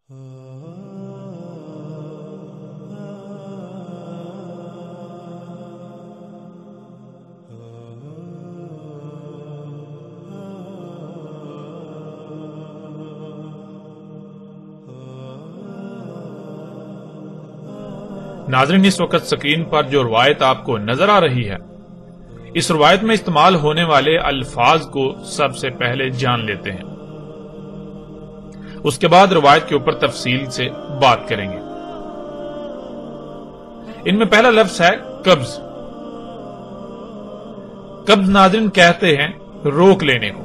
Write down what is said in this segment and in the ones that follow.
ناظرین، اس وقت سکرین پر جو روایت آپ کو نظر آ رہی ہے، اس روایت میں استعمال ہونے والے الفاظ کو سب سے پہلے جان لیتے ہیں، اس کے بعد روایت کے اوپر تفصیل سے بات کریں گے۔ ان میں پہلا لفظ ہے قبض۔ قبض ناظرین کہتے ہیں روک لینے کو،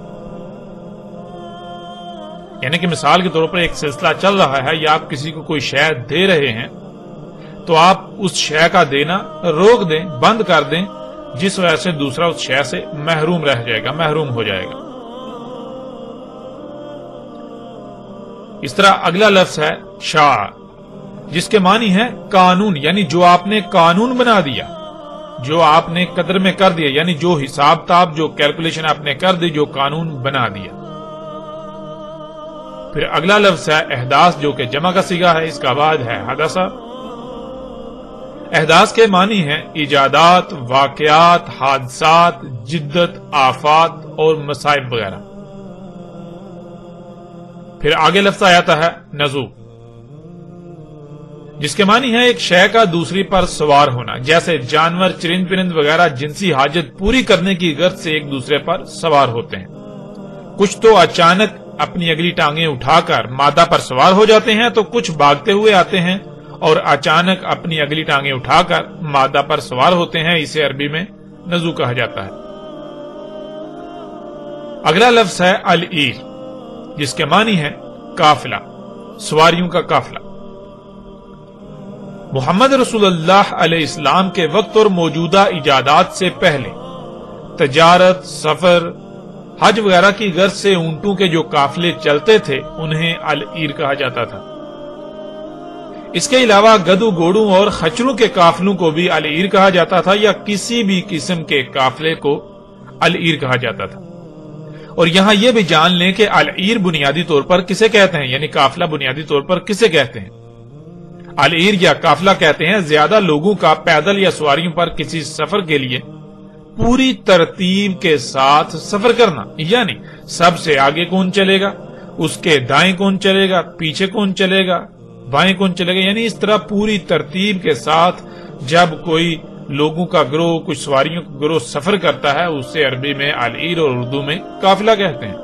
یعنی کہ مثال کے طور پر ایک سلسلہ چل رہا ہے یا آپ کسی کو کوئی شے دے رہے ہیں تو آپ اس شے کا دینا روک دیں، بند کر دیں، جس وجہ سے دوسرا اس شے سے محروم رہ جائے گا، محروم ہو جائے گا۔ اس طرح اگلا لفظ ہے شاع، جس کے معنی ہے قانون، یعنی جو آپ نے قانون بنا دیا، جو آپ نے قدر میں کر دیا، یعنی جو حساب تاب، جو کیلکولیشن آپ نے کر دی، جو قانون بنا دیا۔ پھر اگلا لفظ ہے احداث، جو کہ جمع کا صیغہ ہے، اس کا بعد ہے حدثہ۔ احداث کے معنی ہیں ایجادات، واقعات، حادثات، جدت، آفات اور مصائب وغیرہ۔ پھر آگے لفظ آتا ہے نزوع، جس کے معنی ہے ایک شے کا دوسری پر سوار ہونا، جیسے جانور، چرند پرند وغیرہ جنسی حاجت پوری کرنے کی غرض سے ایک دوسرے پر سوار ہوتے ہیں۔ کچھ تو اچانک اپنی اگلی ٹانگیں اٹھا کر مادہ پر سوار ہو جاتے ہیں، تو کچھ بھاگتے ہوئے آتے ہیں اور اچانک اپنی اگلی ٹانگیں اٹھا کر مادہ پر سوار ہوتے ہیں، اسے عربی میں نزوع کہا جاتا ہے۔ اگلا لفظ ہے العیر، جس کے معنی ہے قافلہ، سواریوں کا قافلہ۔ محمد رسول اللہ علیہ السلام کے وقت اور موجودہ ایجادات سے پہلے تجارت، سفر، حج وغیرہ کی غرض سے اونٹوں کے جو قافلے چلتے تھے انہیں العیر کہا جاتا تھا۔ اس کے علاوہ گدو، گھوڑوں اور خچروں کے قافلوں کو بھی العیر کہا جاتا تھا، یا کسی بھی قسم کے قافلے کو العیر کہا جاتا تھا۔ اور یہاں یہ بھی جان لیں کہ العیر بنیادی طور پر کسے کہتے ہیں، یعنی قافلہ بنیادی طور پر کسے کہتے ہیں۔ العیر یا قافلہ کہتے ہیں زیادہ لوگوں کا پیدل یا سواریوں پر کسی سفر کے لیے پوری ترتیب کے ساتھ سفر کرنا، یعنی سب سے آگے کون چلے گا، اس کے دائیں کون چلے گا، پیچھے کون چلے گا، بائیں کون چلے گا، یعنی اس طرح پوری ترتیب کے ساتھ جب کوئی لوگوں کا گروہ، کچھ سواریوں کا گروہ سفر کرتا ہے، اسے عربی میں العیر اور اردو میں قافلہ کہتے ہیں۔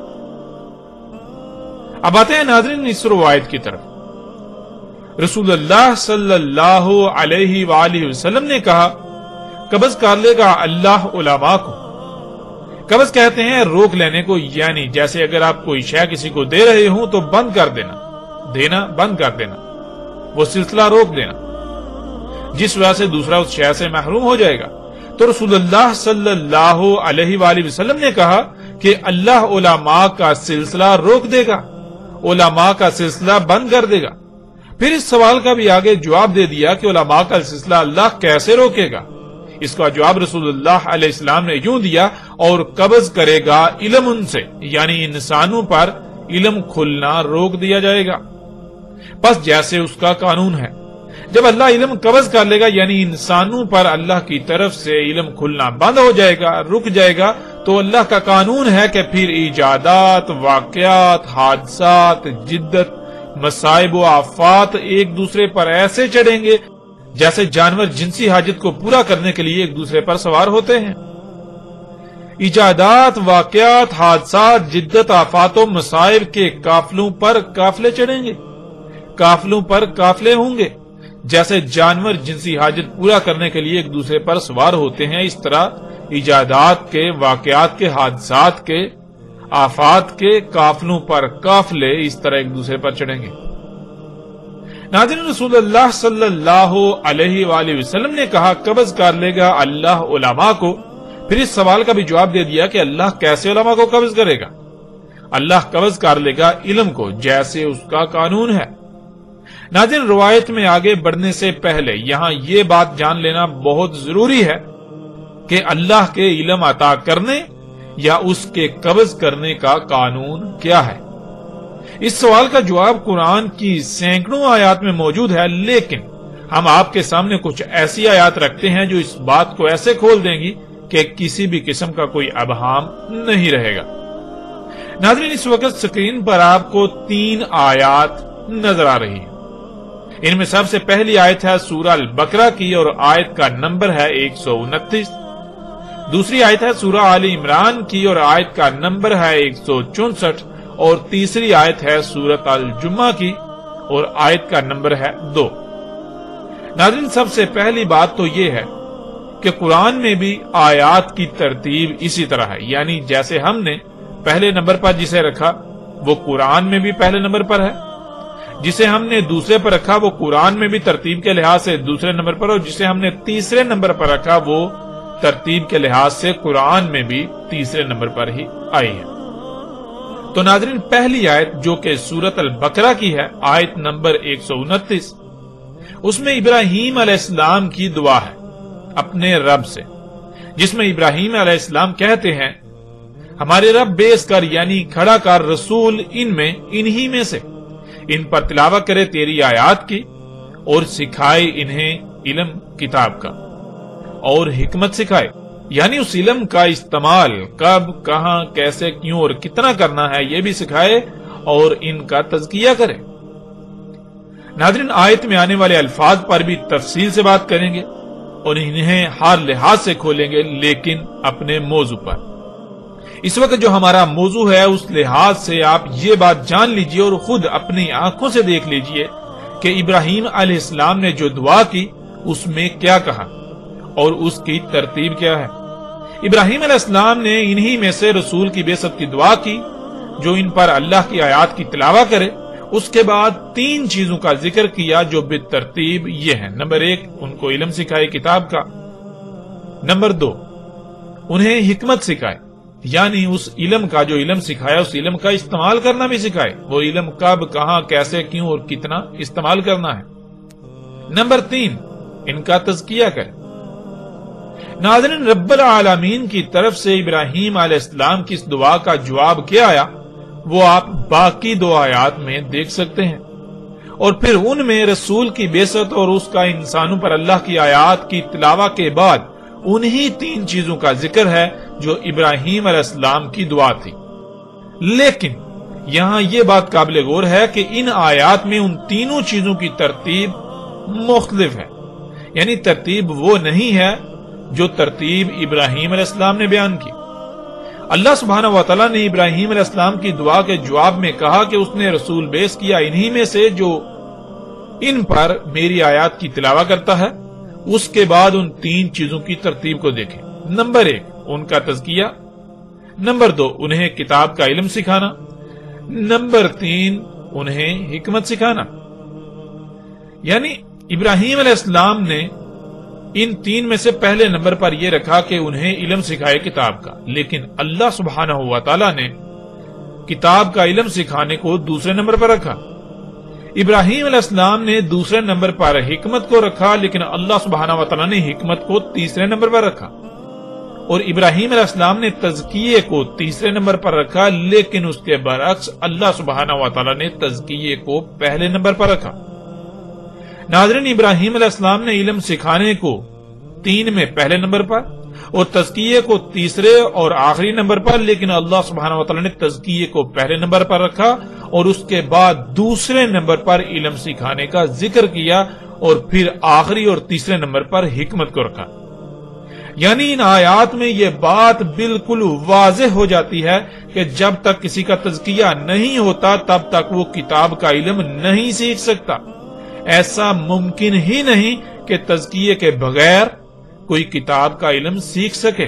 اب آتے ہیں ناظرین اس روایت کی طرف۔ رسول اللہ صلی اللہ علیہ وآلہ وسلم نے کہا، قبض کر لے گا اللہ علماء کو۔ قبض کہتے ہیں روک لینے کو، یعنی جیسے اگر آپ کوئی شے کسی کو دے رہے ہوں تو بند کر دینا، دینا بند کر دینا، وہ سلسلہ روک دینا، جس وجہ سے دوسرا اس شے سے محروم ہو جائے گا۔ تو رسول اللہ صلی اللہ علیہ وآلہ وسلم نے کہا کہ اللہ علماء کا سلسلہ روک دے گا، علماء کا سلسلہ بند کر دے گا۔ پھر اس سوال کا بھی آگے جواب دے دیا کہ علماء کا سلسلہ اللہ کیسے روکے گا۔ اس کا جواب رسول اللہ علیہ السلام نے یوں دیا، اور قبض کرے گا علم ان سے، یعنی انسانوں پر علم کھلنا روک دیا جائے گا، بس جیسے اس کا قانون ہے۔ جب اللہ علم قبض کر لے گا، یعنی انسانوں پر اللہ کی طرف سے علم کھلنا بند ہو جائے گا، رک جائے گا، تو اللہ کا قانون ہے کہ پھر ایجادات، واقعات، حادثات، جدت، مصائب و آفات ایک دوسرے پر ایسے چڑھیں گے جیسے جانور جنسی حاجت کو پورا کرنے کے لیے ایک دوسرے پر سوار ہوتے ہیں۔ ایجادات، واقعات، حادثات، جدت، آفات و مصائب کے قافلوں پر قافلے چڑھیں گے، قافلوں پر قافلے ہوں گے، جیسے جانور جنسی حاجت پورا کرنے کے لیے ایک دوسرے پر سوار ہوتے ہیں، اس طرح ایجادات کے، واقعات کے، حادثات کے، آفات کے قافلوں پر قافلے اس طرح ایک دوسرے پر چڑھیں گے۔ ناظرین، رسول اللہ صلی اللہ علیہ وآلہ وسلم نے کہا قبض کر لے گا اللہ علماء کو۔ پھر اس سوال کا بھی جواب دے دیا کہ اللہ کیسے علماء کو قبض کرے گا۔ اللہ قبض کر لے گا علم کو، جیسے اس کا قانون ہے۔ ناظرین، روایت میں آگے بڑھنے سے پہلے یہاں یہ بات جان لینا بہت ضروری ہے کہ اللہ کے علم عطا کرنے یا اس کے قبض کرنے کا قانون کیا ہے۔ اس سوال کا جواب قرآن کی سینکڑوں آیات میں موجود ہے، لیکن ہم آپ کے سامنے کچھ ایسی آیات رکھتے ہیں جو اس بات کو ایسے کھول دیں گی کہ کسی بھی قسم کا کوئی ابہام نہیں رہے گا۔ ناظرین، اس وقت سکرین پر آپ کو 3 آیات نظر آ رہی ہیں۔ ان میں سب سے پہلی آیت ہے سورہ البقرہ کی اور آیت کا نمبر ہے 129۔ دوسری آیت ہے سورہ آل عمران کی اور آیت کا نمبر ہے 164، اور تیسری آیت ہے سورۃ الجمعہ کی اور آیت کا نمبر ہے 2۔ ناظرین، سب سے پہلی بات تو یہ ہے کہ قرآن میں بھی آیات کی ترتیب اسی طرح ہے، یعنی جیسے ہم نے پہلے نمبر پر جسے رکھا وہ قرآن میں بھی پہلے نمبر پر ہے، جسے ہم نے دوسرے پر رکھا وہ قرآن میں بھی ترتیب کے لحاظ سے دوسرے نمبر پر، اور جسے ہم نے تیسرے نمبر پر رکھا وہ ترتیب کے لحاظ سے قرآن میں بھی تیسرے نمبر پر ہی آئی ہے۔ تو ناظرین، پہلی آیت جو کہ سورۃ البقرہ کی ہے، آیت نمبر 129، اس میں ابراہیم علیہ السلام کی دعا ہے اپنے رب سے، جس میں ابراہیم علیہ السلام کہتے ہیں ہمارے رب بیس کر یعنی کھڑا کر رسول انہی میں سے، ان پر تلاوت کرے تیری آیات کی اور سکھائے انہیں علم کتاب کا اور حکمت سکھائے، یعنی اس علم کا استعمال کب، کہاں، کیسے، کیوں اور کتنا کرنا ہے یہ بھی سکھائے اور ان کا تزکیہ کرے۔ ناظرین، آیت میں آنے والے الفاظ پر بھی تفصیل سے بات کریں گے اور انہیں ہر لحاظ سے کھولیں گے، لیکن اپنے موضوع پر۔ اس وقت جو ہمارا موضوع ہے اس لحاظ سے آپ یہ بات جان لیجئے اور خود اپنی آنکھوں سے دیکھ لیجئے کہ ابراہیم علیہ السلام نے جو دعا کی اس میں کیا کہا اور اس کی ترتیب کیا ہے۔ ابراہیم علیہ السلام نے انہی میں سے رسول کی بعثت کی دعا کی جو ان پر اللہ کی آیات کی تلاوت کرے۔ اس کے بعد 3 چیزوں کا ذکر کیا جو بالترتیب یہ ہیں۔ نمبر 1، ان کو علم سکھائے کتاب کا۔ نمبر 2، انہیں حکمت سکھائے، یعنی اس علم کا جو علم سکھایا اس علم کا استعمال کرنا بھی سکھائے، وہ علم کب، کہاں، کیسے، کیوں اور کتنا استعمال کرنا ہے۔ نمبر 3، ان کا تزکیہ کرے۔ ناظرین، رب العالمین کی طرف سے ابراہیم علیہ السلام کی اس دعا کا جواب کیا آیا وہ آپ باقی 2 آیات میں دیکھ سکتے ہیں، اور پھر ان میں رسول کی بعثت اور اس کا انسانوں پر اللہ کی آیات کی تلاوت کے بعد انہی 3 چیزوں کا ذکر ہے جو ابراہیم علیہ السلام کی دعا تھی۔ لیکن یہاں یہ بات قابل غور ہے کہ ان آیات میں ان تینوں چیزوں کی ترتیب مختلف ہے، یعنی ترتیب وہ نہیں ہے جو ترتیب ابراہیم علیہ السلام نے بیان کی۔ اللہ سبحانہ و تعالیٰ نے ابراہیم علیہ السلام کی دعا کے جواب میں کہا کہ اس نے رسول بیس کیا انہی میں سے جو ان پر میری آیات کی تلاوت کرتا ہے۔ اس کے بعد ان 3 چیزوں کی ترتیب کو دیکھیں۔ نمبر 1، ان کا تزکیہ۔ نمبر 2، انہیں کتاب کا علم سکھانا۔ نمبر 3، انہیں حکمت سکھانا۔ یعنی ابراہیم علیہ السلام نے ان 3 میں سے پہلے نمبر پر یہ رکھا کہ انہیں علم سکھائے کتاب کا، لیکن اللہ سبحانہ و تعالی نے کتاب کا علم سکھانے کو دوسرے نمبر پر رکھا۔ ابراہیم علیہ السلام نے دوسرے نمبر پر حکمت کو رکھا، لیکن اللہ سبحانہ و تعالی نے حکمت کو تیسرے نمبر پر رکھا، اور ابراہیم علیہ السلام نے تزکیے کو تیسرے نمبر پر رکھا، لیکن اس کے برعکس اللہ سبحانہ و تعالی نے تزکیے کو پہلے نمبر پر رکھا۔ ناظرین، ابراہیم علیہ السلام نے علم سکھانے کو 3 میں پہلے نمبر پر اور تزکیے کو تیسرے اور آخری نمبر پر، لیکن اللہ سبحانہ و تعالی نے تزکیے کو پہلے نمبر پر رکھا اور اس کے بعد دوسرے نمبر پر علم سکھانے کا ذکر کیا اور پھر آخری اور تیسرے نمبر پر حکمت کو رکھا۔ یعنی ان آیات میں یہ بات بالکل واضح ہو جاتی ہے کہ جب تک کسی کا تزکیہ نہیں ہوتا تب تک وہ کتاب کا علم نہیں سیکھ سکتا۔ ایسا ممکن ہی نہیں کہ تزکیے کے بغیر کوئی کتاب کا علم سیکھ سکے،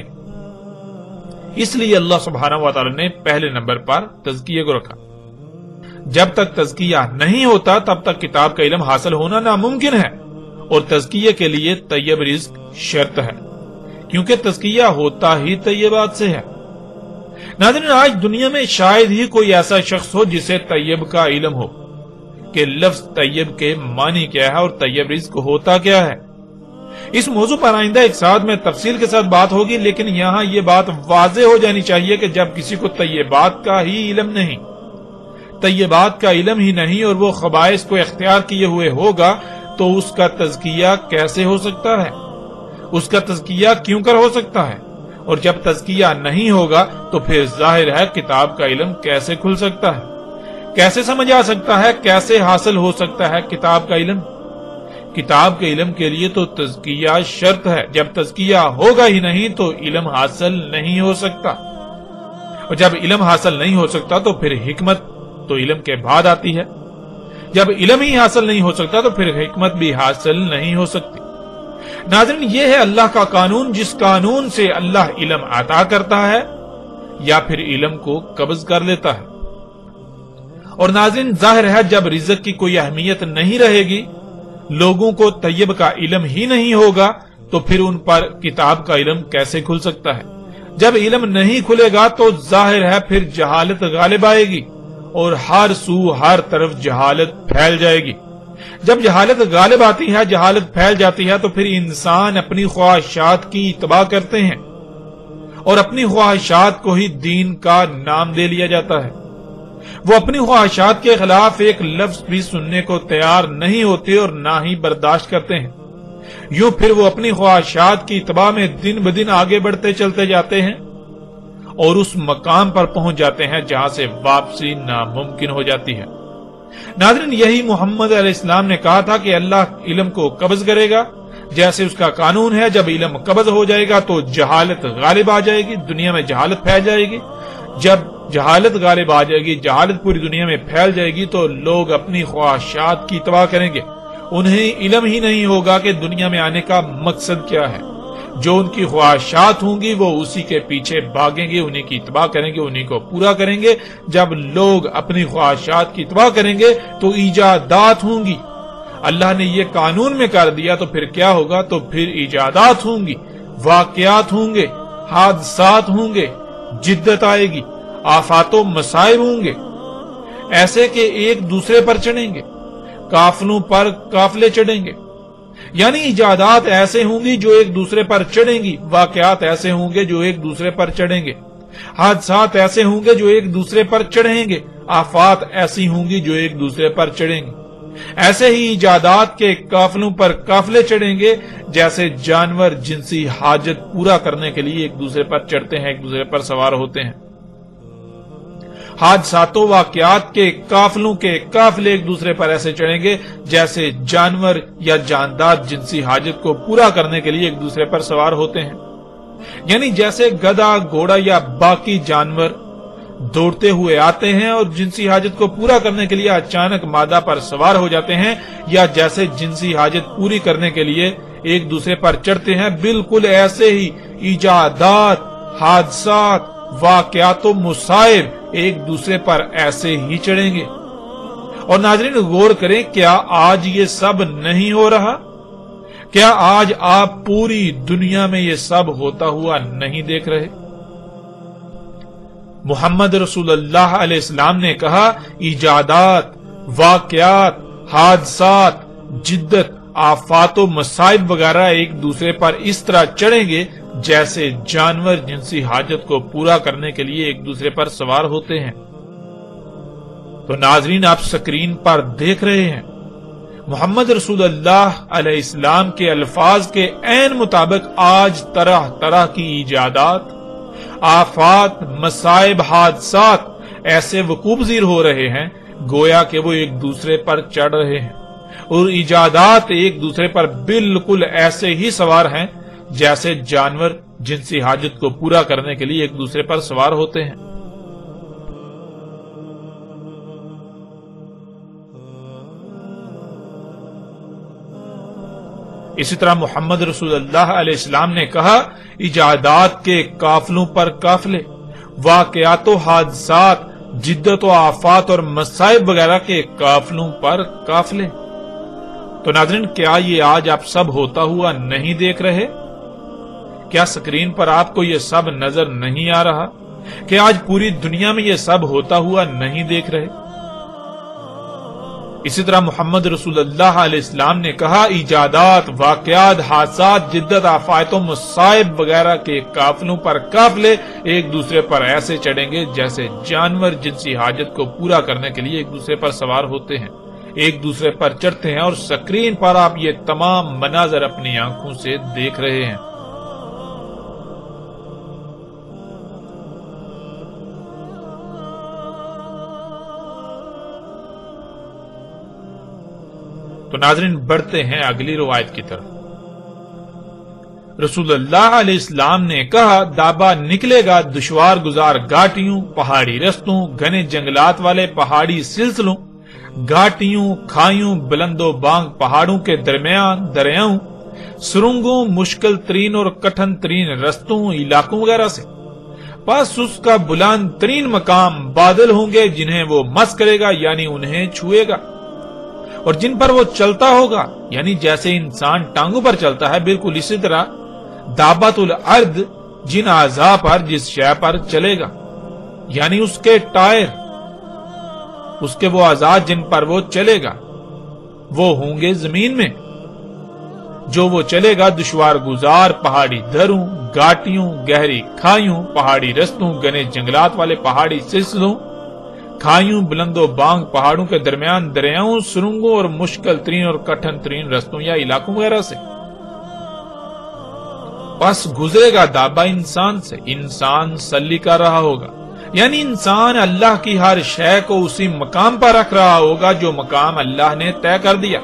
اس لیے اللہ سبحانہ و تعالی نے پہلے نمبر پر تزکیے کو رکھا۔ جب تک تزکیہ نہیں ہوتا تب تک کتاب کا علم حاصل ہونا ناممکن ہے، اور تزکیے کے لیے طیب رزق شرط ہے، کیونکہ تزکیہ ہوتا ہی طیبات سے ہے۔ ناظرین، آج دنیا میں شاید ہی کوئی ایسا شخص ہو جسے طیب کا علم ہو کہ لفظ طیب کے معنی کیا ہے اور طیب رزق ہوتا کیا ہے۔ اس موضوع پر آئندہ ایک ساتھ میں تفصیل کے ساتھ بات ہوگی، لیکن یہاں یہ بات واضح ہو جانی چاہیے کہ جب کسی کو طیبات کا ہی علم نہیں، طیبات کا علم ہی نہیں اور وہ خبائث کو اختیار کیے ہوئے ہوگا تو اس کا تزکیہ کیسے ہو سکتا ہے؟ اس کا تزکیہ کیوں کر ہو سکتا ہے؟ اور جب تزکیہ نہیں ہوگا تو پھر ظاہر ہے کتاب کا علم کیسے کھل سکتا ہے؟ کیسے سمجھ آ سکتا ہے؟ کیسے حاصل ہو سکتا ہے کتاب کا علم؟ کتاب کے علم کے لیے تو تزکیہ شرط ہے، جب تزکیہ ہوگا ہی نہیں تو علم حاصل نہیں ہو سکتا، اور جب علم حاصل نہیں ہو سکتا تو پھر حکمت تو علم کے بعد آتی ہے، جب علم ہی حاصل نہیں ہو سکتا تو پھر حکمت بھی حاصل نہیں ہو سکتی۔ ناظرین، یہ ہے اللہ کا قانون، جس قانون سے اللہ علم عطا کرتا ہے یا پھر علم کو قبض کر لیتا ہے۔ اور ناظرین، ظاہر ہے جب رزق کی کوئی اہمیت نہیں رہے گی، لوگوں کو طیب کا علم ہی نہیں ہوگا تو پھر ان پر کتاب کا علم کیسے کھل سکتا ہے؟ جب علم نہیں کھلے گا تو ظاہر ہے پھر جہالت غالب آئے گی اور ہر سو ہر طرف جہالت پھیل جائے گی۔ جب جہالت غالب آتی ہے، جہالت پھیل جاتی ہے تو پھر انسان اپنی خواہشات کی اتباع کرتے ہیں اور اپنی خواہشات کو ہی دین کا نام دے لیا جاتا ہے۔ وہ اپنی خواہشات کے خلاف ایک لفظ بھی سننے کو تیار نہیں ہوتے اور نہ ہی برداشت کرتے ہیں۔ یوں پھر وہ اپنی خواہشات کی اتباع میں دن بدن آگے بڑھتے چلتے جاتے ہیں اور اس مقام پر پہنچ جاتے ہیں جہاں سے واپسی ناممکن ہو جاتی ہے۔ ناظرین، یہی محمد علیہ السلام نے کہا تھا کہ اللہ علم کو قبض کرے گا، جیسے اس کا قانون ہے جب علم قبض ہو جائے گا تو جہالت غالب آ جائے گی، دنیا میں جہالت پھیل جائے گی۔ جب جہالت غالب آ جائے گی، جہالت پوری دنیا میں پھیل جائے گی تو لوگ اپنی خواہشات کی اتباع کریں گے، انہیں علم ہی نہیں ہوگا کہ دنیا میں آنے کا مقصد کیا ہے۔ جو ان کی خواہشات ہوں گی وہ اسی کے پیچھے بھاگیں گے، انہیں کی اتباع کریں گے، انہیں کو پورا کریں گے۔ جب لوگ اپنی خواہشات کی اتباع کریں گے تو ایجادات ہوں گی۔ اللہ نے یہ قانون میں کر دیا تو پھر کیا ہوگا؟ تو پھر ایجادات ہوں گی، واقعات ہوں گے، حادثات ہوں گے، جدت آئے گی، آفات و مصائب ہوں گے، ایسے کہ ایک دوسرے پر چڑھیں گے، قافلوں پر قافلے چڑھیں گے۔ یعنی ایجادات ایسے ہوں گی جو ایک دوسرے پر چڑھیں گی، واقعات ایسے ہوں گے جو ایک دوسرے پر چڑھیں گے، حادثات ایسے ہوں گے جو ایک دوسرے پر چڑھیں گے، آفات ایسی ہوں گی جو ایک دوسرے پر چڑھیں گے۔ ایسے ہی ایجادات کے قافلوں پر قافلے چڑھیں گے، جیسے جانور جنسی حاجت پورا کرنے کے لیے ایک دوسرے پر چڑھتے ہیں، ایک دوسرے پر سوار ہوتے ہیں۔ حادثات و واقعات کے قافلوں کے قافلے ایک دوسرے پر ایسے چڑھیں گے جیسے جانور یا جاندار جنسی حاجت کو پورا کرنے کے لیے ایک دوسرے پر سوار ہوتے ہیں۔ یعنی جیسے گدھا، گھوڑا یا باقی جانور دوڑتے ہوئے آتے ہیں اور جنسی حاجت کو پورا کرنے کے لیے اچانک مادہ پر سوار ہو جاتے ہیں، یا جیسے جنسی حاجت پوری کرنے کے لیے ایک دوسرے پر چڑھتے ہیں، بالکل ایسے ہی ایجادات، حادثات، واقعات و مصائب ایک دوسرے پر ایسے ہی چڑھیں گے۔ اور ناظرین غور کریں، کیا آج یہ سب نہیں ہو رہا؟ کیا آج آپ پوری دنیا میں یہ سب ہوتا ہوا نہیں دیکھ رہے؟ محمد رسول اللہ علیہ السلام نے کہا، ایجادات، واقعات، حادثات، جدت، آفات و مصائب وغیرہ ایک دوسرے پر اس طرح چڑھیں گے جیسے جانور جنسی حاجت کو پورا کرنے کے لیے ایک دوسرے پر سوار ہوتے ہیں۔ تو ناظرین، آپ سکرین پر دیکھ رہے ہیں محمد رسول اللہ علیہ السلام کے الفاظ کے عین مطابق آج طرح طرح کی ایجادات، آفات، مصائب، حادثات ایسے وقوع پذیر ہو رہے ہیں گویا کہ وہ ایک دوسرے پر چڑھ رہے ہیں، اور ایجادات ایک دوسرے پر بالکل ایسے ہی سوار ہیں جیسے جانور جنسی حاجت کو پورا کرنے کے لیے ایک دوسرے پر سوار ہوتے ہیں۔ اسی طرح محمد رسول اللہ علیہ السلام نے کہا، ایجادات کے قافلوں پر قافلے، واقعات و حادثات، جدت و آفات اور مصائب وغیرہ کے قافلوں پر قافلے۔ تو ناظرین، کیا یہ آج آپ سب ہوتا ہوا نہیں دیکھ رہے؟ کیا سکرین پر آپ کو یہ سب نظر نہیں آ رہا کہ آج پوری دنیا میں یہ سب ہوتا ہوا نہیں دیکھ رہے؟ اسی طرح محمد رسول اللہ علیہ السلام نے کہا ایجادات، واقعات، حادثات، جدت، آفات و مصائب وغیرہ کے قافلوں پر قافلے ایک دوسرے پر ایسے چڑھیں گے جیسے جانور جنسی حاجت کو پورا کرنے کے لیے ایک دوسرے پر سوار ہوتے ہیں، ایک دوسرے پر چڑھتے ہیں، اور سکرین پر آپ یہ تمام مناظر اپنی آنکھوں سے دیکھ رہے ہیں۔ تو ناظرین بڑھتے ہیں اگلی روایت کی طرف۔ رسول اللہ علیہ السلام نے کہا دابا نکلے گا دشوار گزار گھاٹیوں، پہاڑی رستوں، گھنے جنگلات والے پہاڑی سلسلوں، گھاٹیوں، کھائیوں، بلند و بانگ پہاڑوں کے درمیان دریاؤں، سرنگوں، مشکل ترین اور کٹھن ترین رستوں، علاقوں وغیرہ سے۔ پس اس کا بلند ترین مقام بادل ہوں گے جنہیں وہ مس کرے گا یعنی انہیں چھوئے گا، اور جن پر وہ چلتا ہوگا یعنی جیسے انسان ٹانگوں پر چلتا ہے بالکل اسی طرح دابت الارض جن اعضاء پر جس شے پر چلے گا یعنی اس کے ٹائر، اس کے وہ اعضاء جن پر وہ چلے گا وہ ہوں گے زمین میں۔ جو وہ چلے گا دشوار گزار پہاڑی دروں، گھاٹیوں، گہری کھائیوں، پہاڑی رستوں، گھنے جنگلات والے پہاڑی سلسلوں، کھائیوں، بلند و بانگ پہاڑوں کے درمیان دریاؤں، سرنگوں اور مشکل ترین اور کٹھن ترین رستوں یا علاقوں وغیرہ سے۔ پس گزرے گا دابا انسان سے، انسان سلی کر رہا ہوگا یعنی انسان اللہ کی ہر شے کو اسی مقام پر رکھ رہا ہوگا جو مقام اللہ نے طے کر دیا،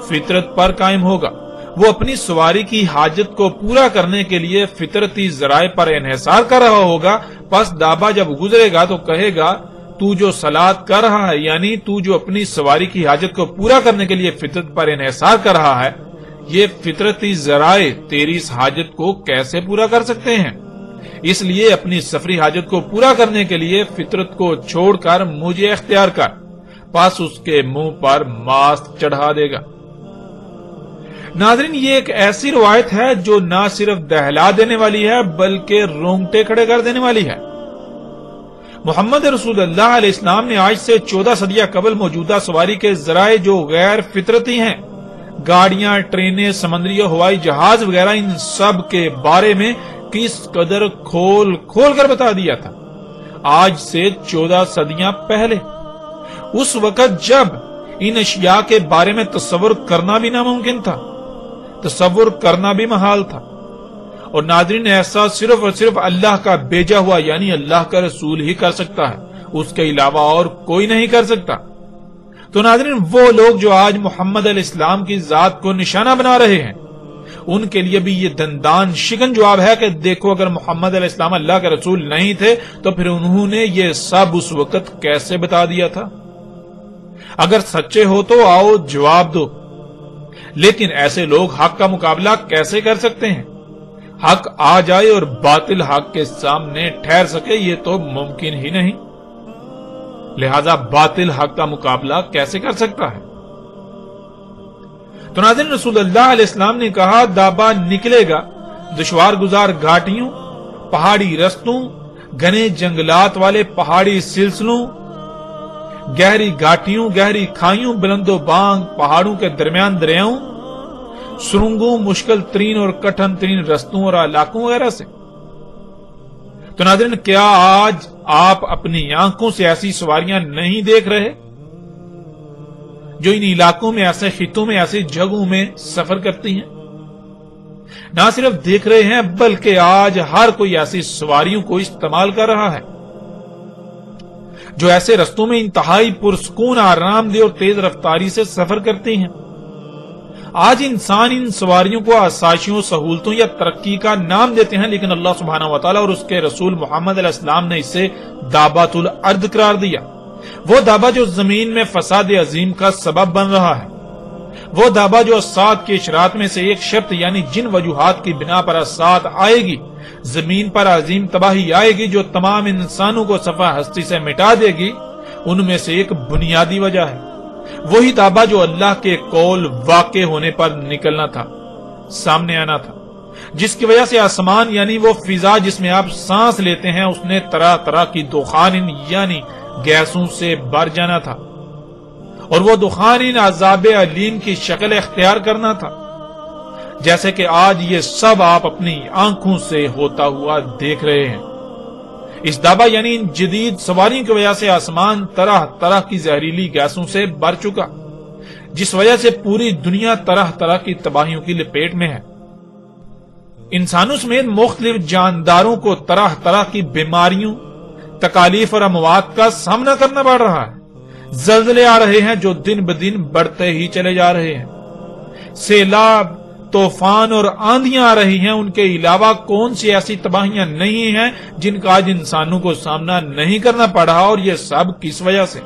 فطرت پر قائم ہوگا۔ وہ اپنی سواری کی حاجت کو پورا کرنے کے لیے فطرتی ذرائع پر انحصار کر رہا ہوگا۔ پس دابا جب گزرے گا تو کہے گا تو جو صلات کر رہا ہے یعنی تو جو اپنی سواری کی حاجت کو پورا کرنے کے لیے فطرت پر انحصار کر رہا ہے، یہ فطرتی ذرائع تیری اس حاجت کو کیسے پورا کر سکتے ہیں؟ اس لیے اپنی سفری حاجت کو پورا کرنے کے لیے فطرت کو چھوڑ کر مجھے اختیار کر۔ پس اس کے منہ پر ماسک چڑھا دے گا۔ ناظرین یہ ایک ایسی روایت ہے جو نہ صرف دہلا دینے والی ہے بلکہ رونگٹے کھڑے کر دینے والی ہے۔ محمد رسول اللہ علیہ السلام نے آج سے 14 صدیاں قبل موجودہ سواری کے ذرائع جو غیر فطرتی ہیں، گاڑیاں، ٹرینیں، سمندری اور ہوائی جہاز وغیرہ، ان سب کے بارے میں کس قدر کھول کھول کر بتا دیا تھا آج سے 14 صدیاں پہلے، اس وقت جب ان اشیاء کے بارے میں تصور کرنا بھی ناممکن تھا، تصور کرنا بھی محال تھا۔ اور ناظرین ایسا صرف اور صرف اللہ کا بھیجا ہوا یعنی اللہ کا رسول ہی کر سکتا ہے، اس کے علاوہ اور کوئی نہیں کر سکتا۔ تو ناظرین وہ لوگ جو آج محمد علیہ السلام کی ذات کو نشانہ بنا رہے ہیں ان کے لیے بھی یہ دندان شکن جواب ہے کہ دیکھو اگر محمد علیہ السلام اللہ کے رسول نہیں تھے تو پھر انہوں نے یہ سب اس وقت کیسے بتا دیا تھا؟ اگر سچے ہو تو آؤ جواب دو۔ لیکن ایسے لوگ حق کا مقابلہ کیسے کر سکتے ہیں؟ حق آ جائے اور باطل حق کے سامنے ٹھہر سکے یہ تو ممکن ہی نہیں، لہذا باطل حق کا مقابلہ کیسے کر سکتا ہے؟ تو ناظرین رسول اللہ علیہ السلام نے کہا دابا نکلے گا دشوار گزار گھاٹیوں، پہاڑی رستوں، گھنے جنگلات والے پہاڑی سلسلوں، گہری گھاٹیوں، گہری کھائیوں، بلند و بانگ پہاڑوں کے درمیان دریاؤں، سرنگوں، مشکل ترین اور کٹھن ترین رستوں اور علاقوں وغیرہ سے۔ تو ناظرین کیا آج آپ اپنی آنکھوں سے ایسی سواریاں نہیں دیکھ رہے جو ان علاقوں میں، ایسے خطوں میں، ایسی جگہوں میں سفر کرتی ہیں؟ نہ صرف دیکھ رہے ہیں بلکہ آج ہر کوئی ایسی سواریوں کو استعمال کر رہا ہے جو ایسے رستوں میں انتہائی پرسکون، آرام دہ اور تیز رفتاری سے سفر کرتی ہیں۔ آج انسان ان سواریوں کو آسائشوں، سہولتوں یا ترقی کا نام دیتے ہیں، لیکن اللہ سبحانہ وتعالی اور اس کے رسول محمد علیہ السلام نے اسے دابۃ الارض قرار دیا۔ وہ دابا جو زمین میں فساد عظیم کا سبب بن رہا ہے، وہ دابا جو اسات کے اشرات میں سے ایک شرط یعنی جن وجوہات کی بنا پر اسات آئے گی، زمین پر عظیم تباہی آئے گی جو تمام انسانوں کو صفحہ ہستی سے مٹا دے گی، ان میں سے ایک بنیادی وجہ ہے وہی دابا جو اللہ کے قول واقع ہونے پر نکلنا تھا، سامنے آنا تھا، جس کی وجہ سے آسمان یعنی وہ فضا جس میں آپ سانس لیتے ہیں اس نے طرح طرح کی دخان یعنی گیسوں سے بھر جانا تھا، اور وہ دخان ان عذاب علیم کی شکل اختیار کرنا تھا، جیسے کہ آج یہ سب آپ اپنی آنکھوں سے ہوتا ہوا دیکھ رہے ہیں۔ اس دابا یعنی ان جدید سواریوں کی وجہ سے آسمان طرح طرح کی زہریلی گیسوں سے بھر چکا، جس وجہ سے پوری دنیا طرح طرح کی تباہیوں کی لپیٹ میں ہے۔ انسانوں سمیت مختلف جانداروں کو طرح طرح کی بیماریوں، تکالیف اور اموات کا سامنا کرنا پڑ رہا ہے۔ زلزلے آ رہے ہیں جو دن بدن بڑھتے ہی چلے جا رہے ہیں۔ سیلاب، طوفان اور آندیاں آ رہی ہیں، ان کے علاوہ کون سی ایسی تباہیاں نہیں ہیں جن کا آج انسانوں کو سامنا نہیں کرنا پڑ رہا، اور یہ سب کس وجہ سے؟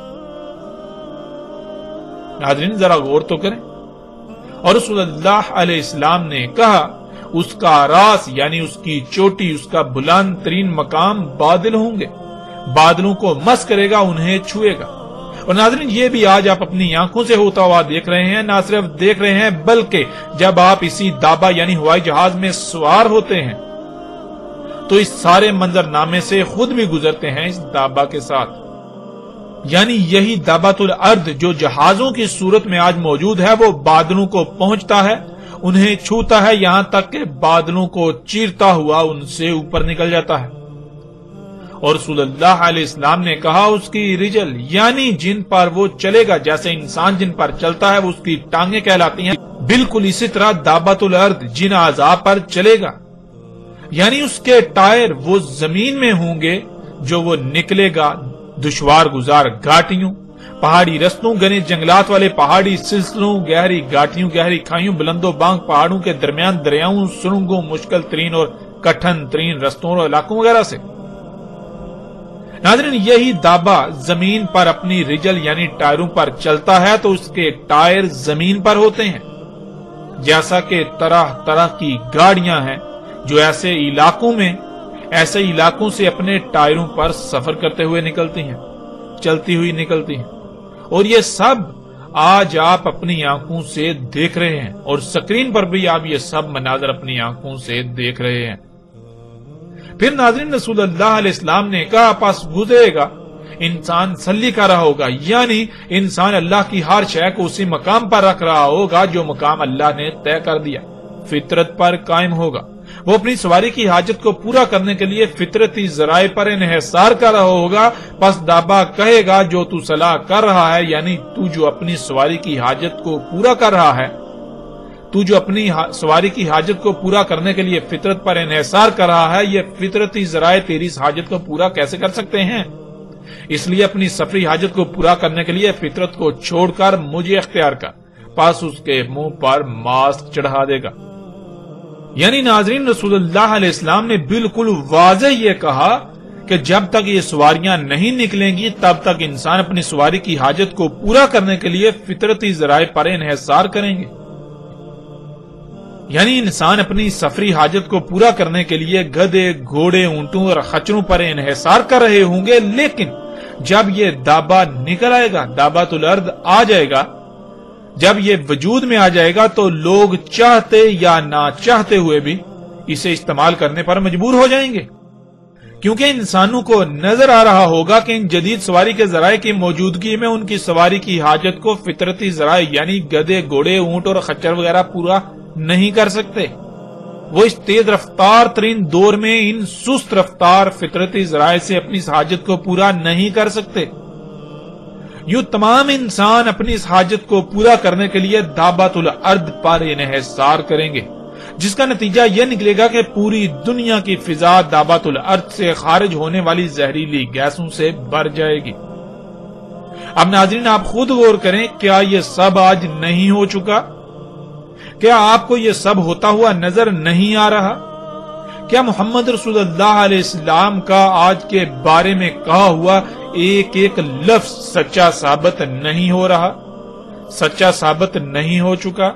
ناظرین ذرا غور تو کریں۔ اور رسول اللہ علیہ السلام نے کہا اس کا راس یعنی اس کی چوٹی، اس کا بلند ترین مقام بادل ہوں گے، بادلوں کو مس کرے گا، انہیں چھوئے گا۔ اور ناظرین یہ بھی آج آپ اپنی آنکھوں سے ہوتا ہوا دیکھ رہے ہیں، نہ صرف دیکھ رہے ہیں بلکہ جب آپ اسی دابا یعنی ہوائی جہاز میں سوار ہوتے ہیں تو اس سارے منظرنامے سے خود بھی گزرتے ہیں اس دابا کے ساتھ۔ یعنی یہی دابۃ الارض جو جہازوں کی صورت میں آج موجود ہے، وہ بادلوں کو پہنچتا ہے، انہیں چھوتا ہے، یہاں تک کہ بادلوں کو چیرتا ہوا ان سے اوپر نکل جاتا ہے۔ اور رسول اللہ علیہ السلام نے کہا اس کی رجل یعنی جن پر وہ چلے گا، جیسے انسان جن پر چلتا ہے وہ اس کی ٹانگیں کہلاتی ہیں، بالکل اسی طرح دابۃ الارض جن اعضاء پر چلے گا یعنی اس کے ٹائر وہ زمین میں ہوں گے جو وہ نکلے گا دشوار گزار گھاٹیوں، پہاڑی رستوں، گھنے جنگلات والے پہاڑی سلسلوں، گہری گھاٹیوں، گہری کھائیوں، بلند و بانگ پہاڑوں کے درمیان دریاؤں، سرنگوں، مشکل ترین اور کٹھن ترین رستوں اور علاقوں وغیرہ سے۔ ناظرین یہی دابا زمین پر اپنی رجل یعنی ٹائروں پر چلتا ہے تو اس کے ٹائر زمین پر ہوتے ہیں، جیسا کہ طرح طرح کی گاڑیاں ہیں جو ایسے علاقوں سے اپنے ٹائروں پر سفر کرتے ہوئے نکلتی ہیں، چلتی ہوئی نکلتی ہیں۔ اور یہ سب آج آپ اپنی آنکھوں سے دیکھ رہے ہیں، اور سکرین پر بھی آپ یہ سب مناظر اپنی آنکھوں سے دیکھ رہے ہیں۔ پھر ناظرین رسول اللہ علیہ السلام نے کہا پس گزرے گا، انسان سلی کر رہا ہوگا، یعنی انسان اللہ کی ہر شے کو اسی مقام پر رکھ رہا ہوگا جو مقام اللہ نے طے کر دیا، فطرت پر قائم ہوگا۔ وہ اپنی سواری کی حاجت کو پورا کرنے کے لیے فطرتی ذرائع پر انحصار کر رہا ہوگا، پس دابا کہے گا جو تو صلاح کر رہا ہے، یعنی تو جو اپنی سواری کی حاجت کو پورا کر رہا ہے، تو جو اپنی سواری کی حاجت کو پورا کرنے کے لیے فطرت پر انحصار کر رہا ہے، یہ فطرتی ذرائع تیری اس حاجت کو پورا کیسے کر سکتے ہیں؟ اس لیے اپنی سفری حاجت کو پورا کرنے کے لیے فطرت کو چھوڑ کر مجھے اختیار کر، پس اس کے منہ پر ماسک چڑھا دے گا۔ یعنی ناظرین رسول اللہ علیہ السلام نے بالکل واضح یہ کہا کہ جب تک یہ سواریاں نہیں نکلیں گی تب تک انسان اپنی سواری کی حاجت کو پورا کرنے کے لیے فطرتی ذرائع پر انحصار کریں گے۔ یعنی انسان اپنی سفری حاجت کو پورا کرنے کے لیے گدھے، گھوڑے، اونٹوں اور خچروں پر انحصار کر رہے ہوں گے، لیکن جب یہ دابا نکل آئے گا، دابۃ الارض آ جائے گا، جب یہ وجود میں آ جائے گا تو لوگ چاہتے یا نہ چاہتے ہوئے بھی اسے استعمال کرنے پر مجبور ہو جائیں گے، کیونکہ انسانوں کو نظر آ رہا ہوگا کہ ان جدید سواری کے ذرائع کی موجودگی میں ان کی سواری کی حاجت کو فطرتی ذرائع یعنی گدھے، گھوڑے، اونٹ اور خچر وغیرہ پورا نہیں کر سکتے۔ وہ اس تیز رفتار ترین دور میں ان سست رفتار فطرتی ذرائع سے اپنی حاجت کو پورا نہیں کر سکتے۔ یوں تمام انسان اپنی اس حاجت کو پورا کرنے کے لیے دابۃ الارض پر انحصار کریں گے، جس کا نتیجہ یہ نکلے گا کہ پوری دنیا کی فضا دابۃ الارض سے خارج ہونے والی زہریلی گیسوں سے بھر جائے گی۔ اب ناظرین آپ خود غور کریں، کیا یہ سب آج نہیں ہو چکا؟ کیا آپ کو یہ سب ہوتا ہوا نظر نہیں آ رہا؟ کیا محمد رسول اللہ علیہ السلام کا آج کے بارے میں کہا ہوا ایک ایک لفظ سچا ثابت نہیں ہو رہا، سچا ثابت نہیں ہو چکا؟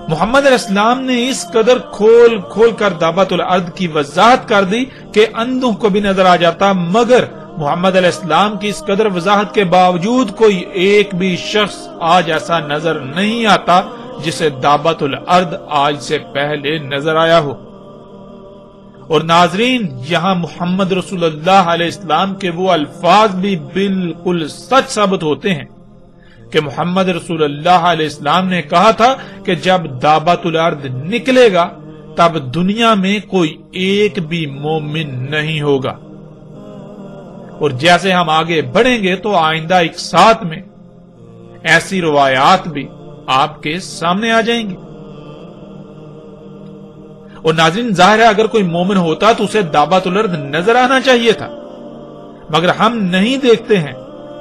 محمد علیہ السلام نے اس قدر کھول کھول کر دابۃ الارض کی وضاحت کر دی کہ اندھوں کو بھی نظر آ جاتا، مگر محمد علیہ السلام کی اس قدر وضاحت کے باوجود کوئی ایک بھی شخص آج ایسا نظر نہیں آتا جسے دابۃ الارض آج سے پہلے نظر آیا ہو۔ اور ناظرین یہاں محمد رسول اللہ علیہ السلام کے وہ الفاظ بھی بالکل سچ ثابت ہوتے ہیں کہ محمد رسول اللہ علیہ السلام نے کہا تھا کہ جب دابت الارض نکلے گا تب دنیا میں کوئی ایک بھی مومن نہیں ہوگا. اور جیسے ہم آگے بڑھیں گے تو آئندہ ایک ساتھ میں ایسی روایات بھی آپ کے سامنے آ جائیں گی. اور ناظرین ظاہر ہے اگر کوئی مومن ہوتا تو اسے دابت الارض نظر آنا چاہیے تھا، مگر ہم نہیں دیکھتے ہیں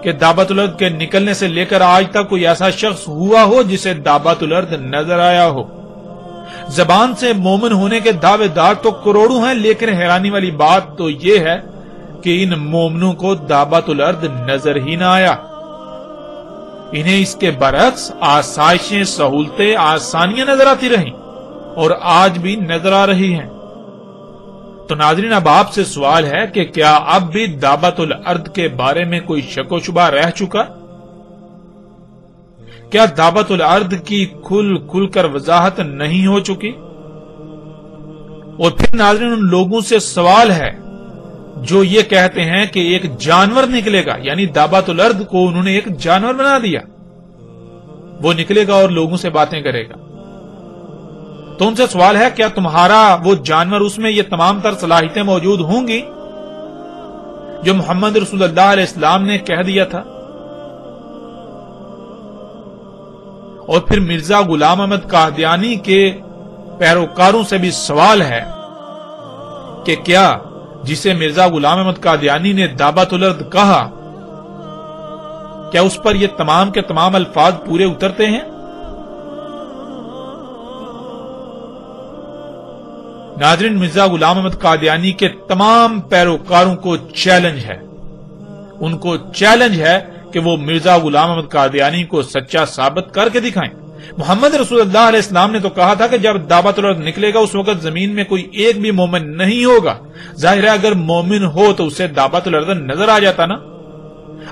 کہ دابت الارض کے نکلنے سے لے کر آج تک کوئی ایسا شخص ہوا ہو جسے دابت الارض نظر آیا ہو. زبان سے مومن ہونے کے دعوے دار تو کروڑوں ہیں، لیکن حیرانی والی بات تو یہ ہے کہ ان مومنوں کو دابت الارض نظر ہی نہ آیا. انہیں اس کے برعکس آسائشیں، سہولتیں، آسانیاں نظر آتی رہیں اور آج بھی نظر آ رہی ہیں. تو ناظرین اب آپ سے سوال ہے کہ کیا اب بھی دابت الارض کے بارے میں کوئی شک و شبہ رہ چکا؟ کیا دابت الارض کی کھل کر وضاحت نہیں ہو چکی؟ اور پھر ناظرین ان لوگوں سے سوال ہے جو یہ کہتے ہیں کہ ایک جانور نکلے گا، یعنی دابت الارض کو انہوں نے ایک جانور بنا دیا، وہ نکلے گا اور لوگوں سے باتیں کرے گا. تو ان سے سوال ہے کیا تمہارا وہ جانور اس میں یہ تمام تر صلاحیتیں موجود ہوں گی جو محمد رسول اللہ علیہ السلام نے کہہ دیا تھا؟ اور پھر مرزا غلام احمد قادیانی کے پیروکاروں سے بھی سوال ہے کہ کیا جسے مرزا غلام احمد قادیانی نے دابت الارض کہا کیا اس پر یہ تمام کے تمام الفاظ پورے اترتے ہیں؟ ناظرین مرزا غلام احمد قادیانی کے تمام پیروکاروں کو چیلنج ہے، ان کو چیلنج ہے کہ وہ مرزا غلام احمد قادیانی کو سچا ثابت کر کے دکھائیں. محمد رسول اللہ علیہ السلام نے تو کہا تھا کہ جب دابت الارض نکلے گا اس وقت زمین میں کوئی ایک بھی مومن نہیں ہوگا. ظاہر ہے اگر مومن ہو تو اسے دابت الارض نظر آ جاتا نا.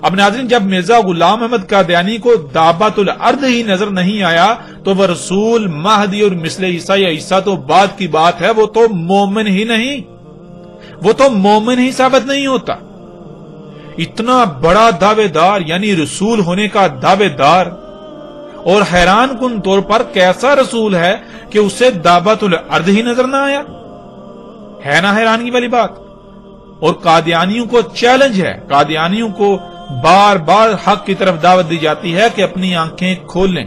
اب ناظرین جب مرزا غلام احمد قادیانی کو دابت الارض ہی نظر نہیں آیا تو وہ رسول، مہدی اور مثل عیسیٰ یا عیسیٰ تو بعد کی بات ہے، وہ تو مومن ہی نہیں، وہ تو مومن ہی ثابت نہیں ہوتا. اتنا بڑا دعوے دار یعنی رسول ہونے کا دعوے دار، اور حیران کن طور پر کیسا رسول ہے کہ اسے دابت الارض ہی نظر نہ آیا؟ ہے نا حیرانگی والی بات. اور قادیانیوں کو چیلنج ہے، قادیانیوں کو بار بار حق کی طرف دعوت دی جاتی ہے کہ اپنی آنکھیں کھول لیں.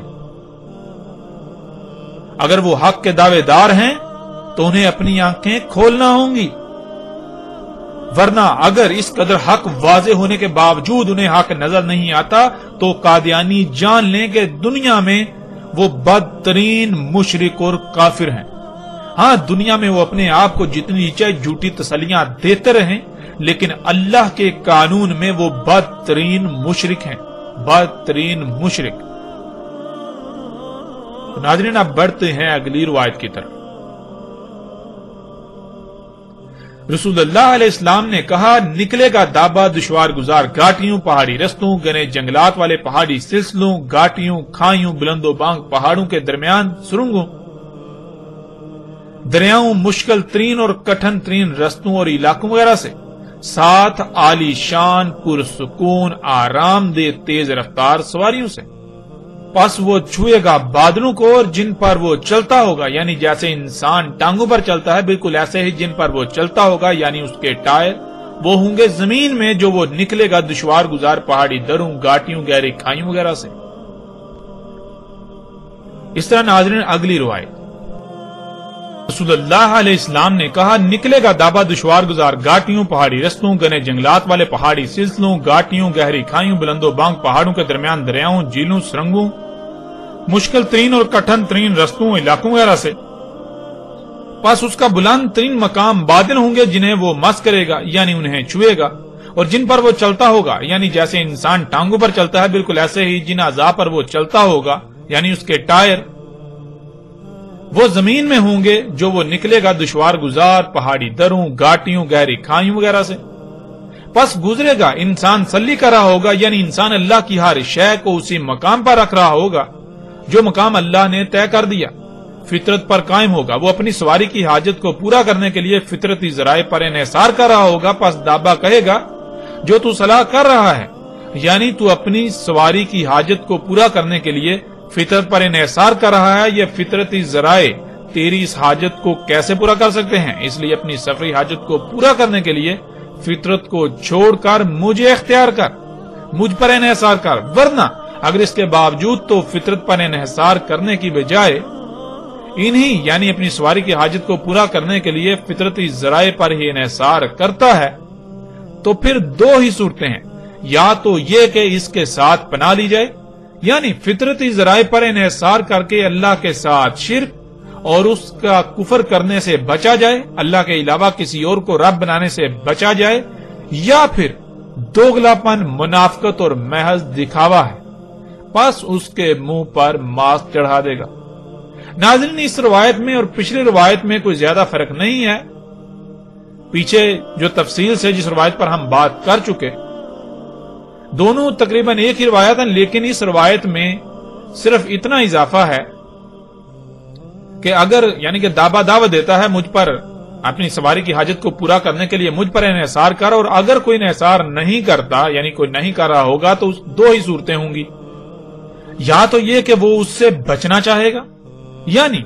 اگر وہ حق کے دعوے دار ہیں تو انہیں اپنی آنکھیں کھولنا ہوں گی، ورنہ اگر اس قدر حق واضح ہونے کے باوجود انہیں حق نظر نہیں آتا تو قادیانی جان لیں کہ دنیا میں وہ بدترین مشرک اور کافر ہیں. ہاں دنیا میں وہ اپنے آپ کو جتنی چاہے جھوٹی تسلیاں دیتے رہیں، لیکن اللہ کے قانون میں وہ بدترین مشرک ہیں، بدترین مشرک. ناظرین اب بڑھتے ہیں اگلی روایت کی طرف. رسول اللہ علیہ السلام نے کہا نکلے گا دابا دشوار گزار گھاٹیوں، پہاڑی رستوں، گنے جنگلات والے پہاڑی سلسلوں، گھاٹیوں، کھائیوں، بلند و بانگ پہاڑوں کے درمیان سرنگوں، دریاؤں، مشکل ترین اور کٹھن ترین رستوں اور علاقوں وغیرہ سے، ساتھ عالی شان پرسکون آرام دہ تیز رفتار سواریوں سے. پس وہ چھوئے گا بادلوں کو اور جن پر وہ چلتا ہوگا، یعنی جیسے انسان ٹانگوں پر چلتا ہے بالکل ایسے ہی جن پر وہ چلتا ہوگا یعنی اس کے ٹائر، وہ ہوں گے زمین میں جو وہ نکلے گا دشوار گزار پہاڑی دروں، گھاٹیوں، گہری کھائیوں وغیرہ سے. اس طرح ناظرین اگلی روایت. رسول اللہ علیہ السلام نے کہا نکلے گا دابا دشوار گزار گھاٹیوں، پہاڑی رستوں، گنے جنگلات والے پہاڑی سلسلوں، گھاٹیوں، گہری کھائیوں، بلند و بانگ پہاڑوں کے درمیان دریاؤں، جھیلوں، سرنگوں، مشکل ترین اور کٹھن ترین رستوں، علاقوں وغیرہ سے. پس اس کا بلند ترین مقام بادل ہوں گے جنہیں وہ مس کرے گا یعنی انہیں چھوئے گا، اور جن پر وہ چلتا ہوگا یعنی جیسے انسان ٹانگوں پر چلتا ہے بالکل ایسے ہی جن اعضاء پر وہ چلتا ہوگا یعنی اس کے ٹائر، وہ زمین میں ہوں گے جو وہ نکلے گا دشوار گزار پہاڑی دروں، گھاٹیوں، گہری کھائیوں وغیرہ سے. پس گزرے گا انسان سلی کر رہا ہوگا یعنی انسان اللہ کی ہر شے کو اسی مقام پر رکھ رہا ہوگا جو مقام اللہ نے طے کر دیا. فطرت پر قائم ہوگا، وہ اپنی سواری کی حاجت کو پورا کرنے کے لیے فطرتی ذرائع پر انحصار کر رہا ہوگا، پس دابا کہے گا جو تو صلاح کر رہا ہے، یعنی تو اپنی سواری کی حاجت کو پورا کرنے کے لیے فطرت پر انحصار کر رہا ہے، یہ فطرتی ذرائع تیری اس حاجت کو کیسے پورا کر سکتے ہیں؟ اس لیے اپنی سفری حاجت کو پورا کرنے کے لیے فطرت کو چھوڑ کر مجھے اختیار کر، مجھ پر انحصار کر، ورنہ اگر اس کے باوجود تو فطرت پر انحصار کرنے کی بجائے انہی یعنی اپنی سواری کی حاجت کو پورا کرنے کے لیے فطرتی ذرائع پر ہی انحصار کرتا ہے، تو پھر دو ہی صورتیں ہیں، یا تو یہ کہ اس کے ساتھ پناہ لی جائے، یعنی فطرتی ذرائع پر انحصار کر کے اللہ کے ساتھ شرک اور اس کا کفر کرنے سے بچا جائے، اللہ کے علاوہ کسی اور کو رب بنانے سے بچا جائے، یا پھر دوگلاپن، منافقت اور محض دکھاوا ہے، پس اس کے منہ پر ماسک چڑھا دے گا۔ ناظرین، اس روایت میں اور پچھلی روایت میں کوئی زیادہ فرق نہیں ہے، پیچھے جو تفصیل سے جس روایت پر ہم بات کر چکے، دونوں تقریباً ایک ہی روایت ہیں، لیکن اس روایت میں صرف اتنا اضافہ ہے کہ اگر یعنی کہ دابا دعوت دیتا ہے مجھ پر اپنی سواری کی حاجت کو پورا کرنے کے لیے مجھ پر انحصار کر، اور اگر کوئی انحصار نہیں کرتا یعنی کوئی نہیں کر رہا ہوگا تو دو ہی صورتیں ہوں گی، یا تو یہ کہ وہ اس سے بچنا چاہے گا، یعنی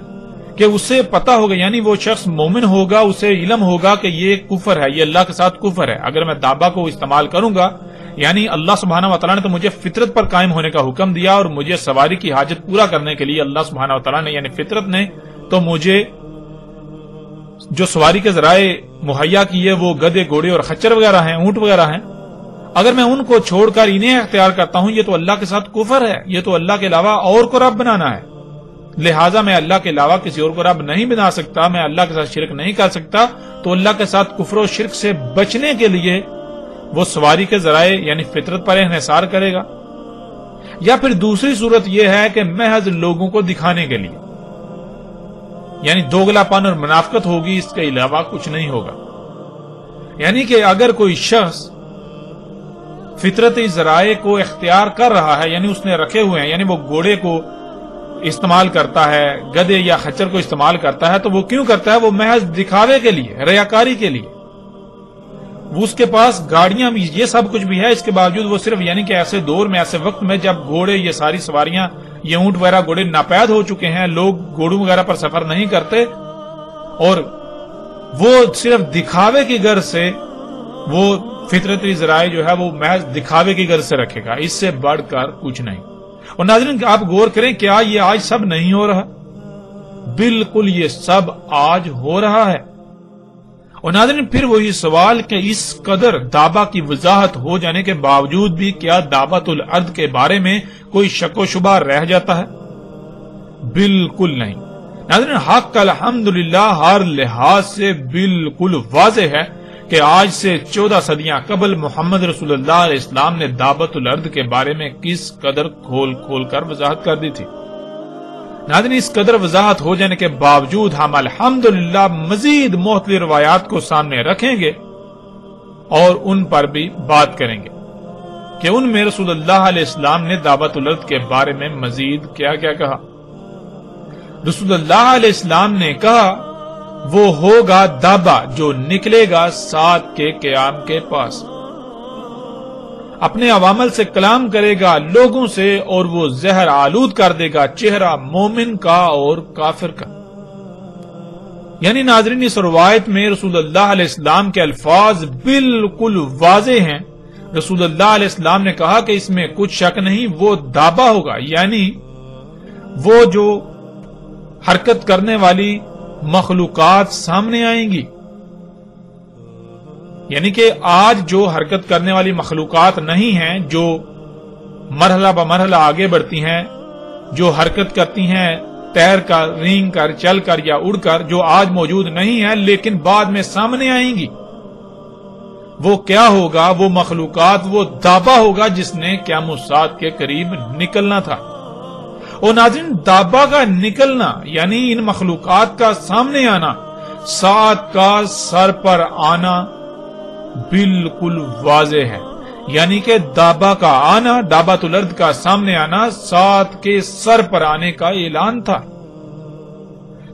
کہ اسے پتا ہوگا، یعنی وہ شخص مومن ہوگا، اسے علم ہوگا کہ یہ کفر ہے، یہ اللہ کے ساتھ کفر ہے، اگر میں دابا کو استعمال کروں گا یعنی اللہ سبحانہ وتعالی نے تو مجھے فطرت پر قائم ہونے کا حکم دیا، اور مجھے سواری کی حاجت پورا کرنے کے لیے اللہ سبحانہ وتعالی نے یعنی فطرت نے تو مجھے جو سواری کے ذرائع مہیا کیے وہ گدے، گھوڑے اور خچر وغیرہ ہیں، اونٹ وغیرہ ہیں، اگر میں ان کو چھوڑ کر انہیں اختیار کرتا ہوں، یہ تو اللہ کے ساتھ کفر ہے، یہ تو اللہ کے علاوہ اور کو رب بنانا ہے، لہٰذا میں اللہ کے علاوہ کسی اور کو رب نہیں بنا سکتا، میں اللہ کے ساتھ شرک نہیں کر سکتا، تو اللہ کے ساتھ کفر و شرک سے بچنے کے لیے وہ سواری کے ذرائع یعنی فطرت پر انحصار کرے گا، یا پھر دوسری صورت یہ ہے کہ محض لوگوں کو دکھانے کے لیے یعنی دوگلا پن اور منافقت ہوگی، اس کے علاوہ کچھ نہیں ہوگا، یعنی کہ اگر کوئی شخص فطرتی ذرائع کو اختیار کر رہا ہے یعنی اس نے رکھے ہوئے ہیں، یعنی وہ گھوڑے کو استعمال کرتا ہے، گدے یا خچر کو استعمال کرتا ہے، تو وہ کیوں کرتا ہے؟ وہ محض دکھاوے کے لیے، ریاکاری کے لیے، وہ اس کے پاس گاڑیاں بھی یہ سب کچھ بھی ہے، اس کے باوجود وہ صرف یعنی کہ ایسے دور میں، ایسے وقت میں جب گھوڑے یہ ساری سواریاں یہ اونٹ وغیرہ گھوڑے ناپید ہو چکے ہیں، لوگ گھوڑوں وغیرہ پر سفر نہیں کرتے، اور وہ صرف دکھاوے کی غرض سے وہ فطرتی ذرائع جو ہے وہ محض دکھاوے کی غرض سے رکھے گا، اس سے بڑھ کر کچھ نہیں۔ اور ناظرین آپ غور کریں، کیا یہ آج سب نہیں ہو رہا؟ بالکل یہ سب آج ہو رہا ہے۔ اور ناظرین پھر وہی سوال کہ اس قدر دعویٰ کی وضاحت ہو جانے کے باوجود بھی کیا دعوت الارض کے بارے میں کوئی شک و شبہ رہ جاتا ہے؟ بالکل نہیں۔ ناظرین حق الحمدللہ ہر لحاظ سے بالکل واضح ہے کہ آج سے 14 صدیاں قبل محمد رسول اللہ علیہ السلام نے دعوت الارض کے بارے میں کس قدر کھول کھول کر وضاحت کر دی تھی۔ ناظرین اس قدر وضاحت ہو جانے کے باوجود ہم الحمدللہ مزید مختلف روایات کو سامنے رکھیں گے اور ان پر بھی بات کریں گے کہ ان میں رسول اللہ علیہ السلام نے دعوت الارض کے بارے میں مزید کیا کیا کہا۔ رسول اللہ علیہ السلام نے کہا وہ ہوگا دابا جو نکلے گا سات کے قیام کے پاس، اپنے عوامل سے کلام کرے گا لوگوں سے، اور وہ زہر آلود کر دے گا چہرہ مومن کا اور کافر کا۔ یعنی ناظرین اس روایت میں رسول اللہ علیہ السلام کے الفاظ بالکل واضح ہیں۔ رسول اللہ علیہ السلام نے کہا کہ اس میں کچھ شک نہیں، وہ دابا ہوگا، یعنی وہ جو حرکت کرنے والی مخلوقات سامنے آئیں گی، یعنی کہ آج جو حرکت کرنے والی مخلوقات نہیں ہیں، جو مرحلہ بمرحلہ آگے بڑھتی ہیں، جو حرکت کرتی ہیں تیر کر، رینگ کر، چل کر یا اڑ کر، جو آج موجود نہیں ہیں لیکن بعد میں سامنے آئیں گی، وہ کیا ہوگا؟ وہ مخلوقات، وہ دابا ہوگا جس نے قیام الساعت کے قریب نکلنا تھا۔ اور ناظرین دابا کا نکلنا یعنی ان مخلوقات کا سامنے آنا، سات کا سر پر آنا بالکل واضح ہے، یعنی کہ دابا کا آنا، دابت الارض کا سامنے آنا، سات کے سر پر آنے کا اعلان تھا۔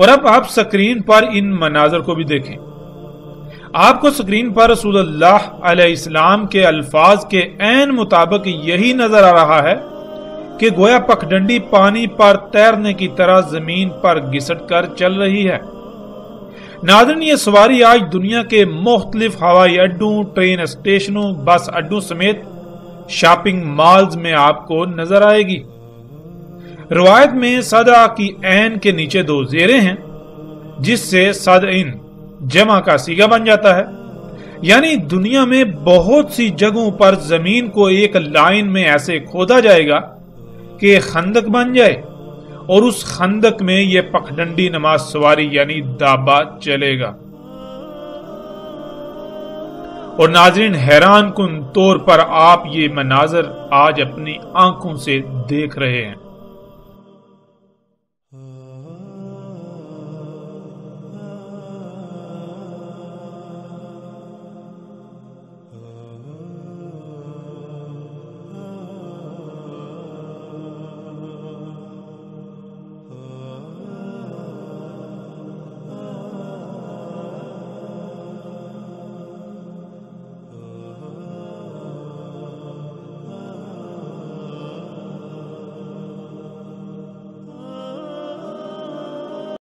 اور اب آپ سکرین پر ان مناظر کو بھی دیکھیں. آپ کو سکرین پر رسول اللہ علیہ السلام کے الفاظ کے عین مطابق یہی نظر آ رہا ہے کہ گویا پگڈنڈی پانی پر تیرنے کی طرح زمین پر گھسٹ کر چل رہی ہے. ناظرین، یہ سواری آج دنیا کے مختلف ہوائی اڈوں، ٹرین اسٹیشنوں، بس اڈوں سمیت شاپنگ مالز میں آپ کو نظر آئے گی. روایت میں صدع کی عین کے نیچے 2 زیریں ہیں جس سے صدعین جمع کا صیغہ بن جاتا ہے. یعنی دنیا میں بہت سی جگہوں پر زمین کو ایک لائن میں ایسے کھودا جائے گا کہ خندق بن جائے اور اس خندق میں یہ پگڈنڈی نماز سواری یعنی دابہ چلے گا. اور ناظرین، حیران کن طور پر آپ یہ مناظر آج اپنی آنکھوں سے دیکھ رہے ہیں.